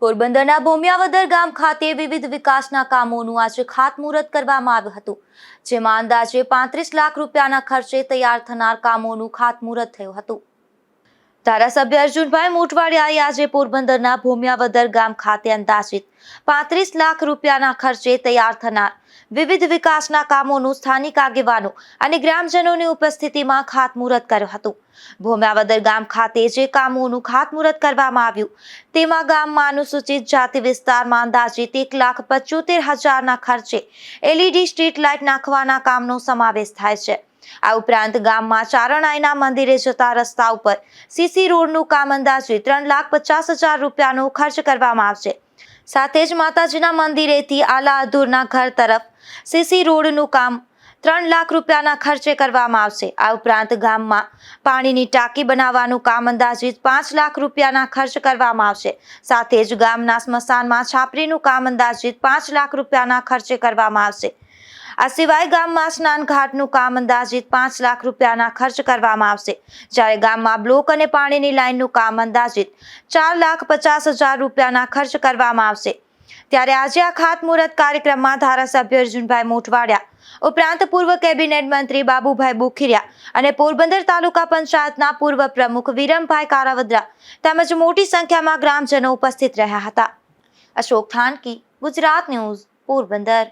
પોરબંદરના ભોમિયાવદર ગામ ખાતે વિવિધ વિકાસના કામોનું આજે ખાતમુહૂર્ત કરવામાં આવ્યું હતું, જેમાં અંદાજે 35 લાખ રૂપિયાના ખર્ચે તૈયાર થનાર કામોનું ખાતમુહૂર્ત થયું હતું। ધારાસભ્ય અર્જુનભાઈ મોટવાડિયાએ આજે પોરબંદરના ભોમિયાવદર ગામ ખાતે અંદાજિત 35 લાખ રૂપિયાના ખર્ચે તૈયાર થનાર વિવિધ વિકાસના કામોનું સ્થાનિક આગેવાનો અને ગ્રામજનોની ઉપસ્થિતિમાં ખાતમુહૂર્ત કર્યું હતું। ભોમિયાવદર ગામ ખાતે જે કામોનું ખાતમુહૂર્ત કરવામાં આવ્યું તેમાં ગામમાં અનુસૂચિત જાતિ વિસ્તારમાં અંદાજિત 1,75,000ના ખર્ચે LED સ્ટ્રીટ લાઇટ નાખવાના કામનો સમાવેશ થાય છે। આ ઉપરાંત ગામમાં ચારણાઈના મંદિરે જતા રસ્તા ઉપર CC રોડનું કામ અંદાજે 3,50,000 રૂપિયાનો ખર્ચ કરવામાં આવશે। સાથે જ માતાજીના મંદિરેથી આલા અધૂરના ઘર તરફ CC રોડનું કામ 3 લાખ રૂપિયાના ખર્ચે કરવામાં આવશે। આ ઉપરાંત ગામમાં પાણીની ટાંકી બનાવવાનું કામ અંદાજિત 5 લાખ રૂપિયાના ખર્ચ કરવામાં આવશે। સાથે જ ગામના સ્મશાનમાં છાપરીનું કામ અંદાજિત 5 લાખ રૂપિયાના ખર્ચે કરવામાં આવશે। આ સિવાય ગામમાં સ્નાન ઘાટનું કામ અંદાજિત 5 લાખ રૂપિયાના ખર્ચ કરવામાં આવશે, જ્યારે ગામમાં બ્લોક અને પાણીની લાઇનનું કામ અંદાજિત 4,50,000 રૂપિયાના ખર્ચ કરવામાં આવશે। ત્યારે આજે આ ખાતમુહૂર્ત કાર્યક્રમમાં ધારાસભ્ય અર્જુનભાઈ મોટવાડિયા ઉપરાંત પૂર્વ કેબિનેટ મંત્રી બાબુભાઈ બોખીરિયા અને પોરબંદર તાલુકા પંચાયતના પૂર્વ પ્રમુખ વિરમભાઈ કારાવદ્રા તેમજ મોટી સંખ્યામાં ગ્રામજનો ઉપસ્થિત રહ્યા હતા। અશોક થાનકી, ગુજરાત ન્યૂઝ, પોરબંદર।